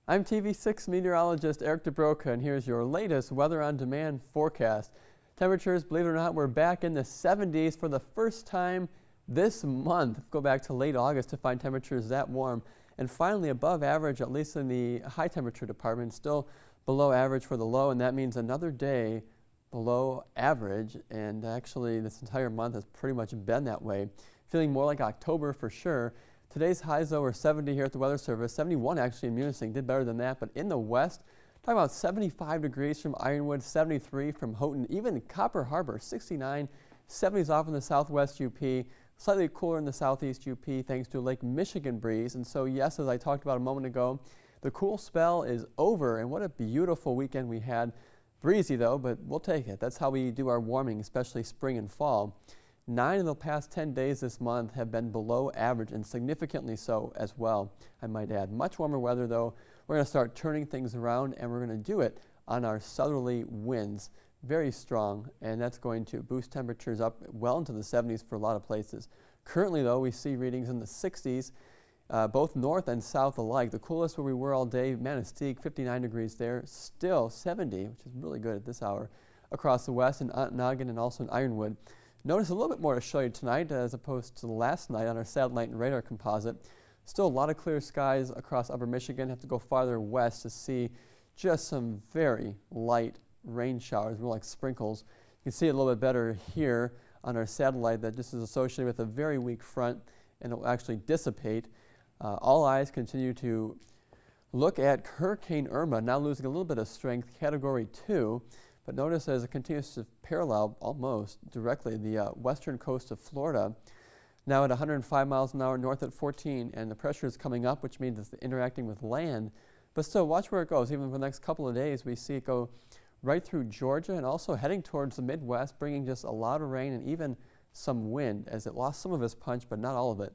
I'm TV6 meteorologist Eric DeBroca, and here's your latest weather on demand forecast. Temperatures, believe it or not, we're back in the 70s for the first time this month. Go back to late August to find temperatures that warm, and finally above average, at least in the high temperature department, still below average for the low, and that means another day below average. And actually this entire month has pretty much been that way, feeling more like October for sure. Today's highs, though, are 70 here at the Weather Service, 71 actually in Munising, did better than that. But in the west, talking about 75 degrees from Ironwood, 73 from Houghton, even Copper Harbor, 69, 70s off in the southwest UP, slightly cooler in the southeast UP thanks to a Lake Michigan breeze. And so, yes, as I talked about a moment ago, the cool spell is over, and what a beautiful weekend we had. Breezy, though, but we'll take it. That's how we do our warming, especially spring and fall. 9 of the past 10 days this month have been below average, and significantly so as well, I might add. Much warmer weather, though. We're going to start turning things around, and we're going to do it on our southerly winds. Very strong, and that's going to boost temperatures up well into the 70s for a lot of places. Currently, though, we see readings in the 60s, both north and south alike. The coolest where we were all day, Manistee, 59 degrees there. Still 70, which is really good at this hour, across the west in Ontonagon and also in Ironwood. Notice a little bit more to show you tonight as opposed to last night on our satellite and radar composite. Still a lot of clear skies across upper Michigan. Have to go farther west to see just some very light rain showers, more like sprinkles. You can see it a little bit better here on our satellite that this is associated with a very weak front, and it will actually dissipate. All eyes continue to look at Hurricane Irma, now losing a little bit of strength, Category 2. But notice as it continues to parallel almost directly the western coast of Florida, now at 105 miles an hour, north at 14, and the pressure is coming up, which means it's interacting with land. But still, watch where it goes. Even for the next couple of days, we see it go right through Georgia and also heading towards the Midwest, bringing just a lot of rain and even some wind, as it lost some of its punch, but not all of it.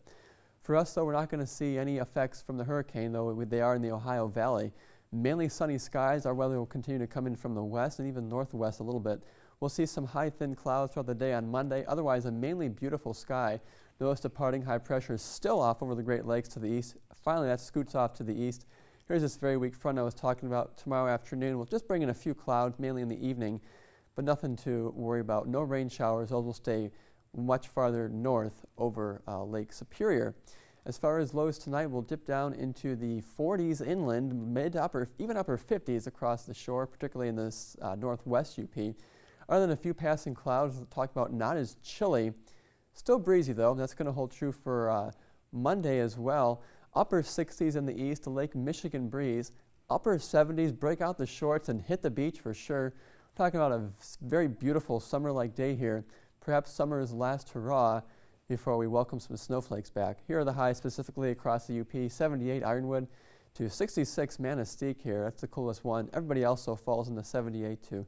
For us, though, we're not going to see any effects from the hurricane, though they are in the Ohio Valley. Mainly sunny skies. Our weather will continue to come in from the west and even northwest a little bit. We'll see some high thin clouds throughout the day on Monday. Otherwise, a mainly beautiful sky. Notice departing high pressure is still off over the Great Lakes to the east. Finally, that scoots off to the east. Here's this very weak front I was talking about tomorrow afternoon. We'll just bring in a few clouds, mainly in the evening, but nothing to worry about. No rain showers. Those will stay much farther north over Lake Superior. As far as lows tonight, we'll dip down into the 40s inland, mid to upper, even upper 50s across the shore, particularly in this northwest UP. Other than a few passing clouds, we'll talk about not as chilly. Still breezy, though. That's going to hold true for Monday as well. Upper 60s in the east, the Lake Michigan breeze. Upper 70s, break out the shorts and hit the beach for sure. We're talking about a very beautiful summer-like day here. Perhaps summer's last hurrah before we welcome some snowflakes back. Here are the highs specifically across the UP, 78 Ironwood to 66 Manistee here. That's the coolest one. Everybody else so falls in the 78 to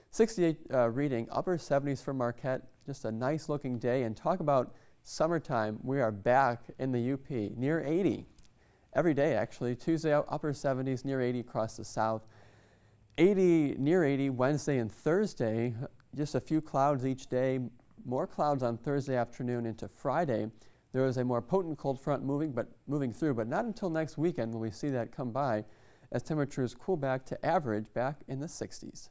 68 reading. Upper 70s for Marquette. Just a nice looking day. And talk about summertime. We are back in the UP, near 80. Every day actually. Tuesday upper 70s, near 80 across the south. 80, near 80 Wednesday and Thursday. Just a few clouds each day. More clouds on Thursday afternoon into Friday. There is a more potent cold front moving through, but not until next weekend will we see that come by as temperatures cool back to average back in the 60s.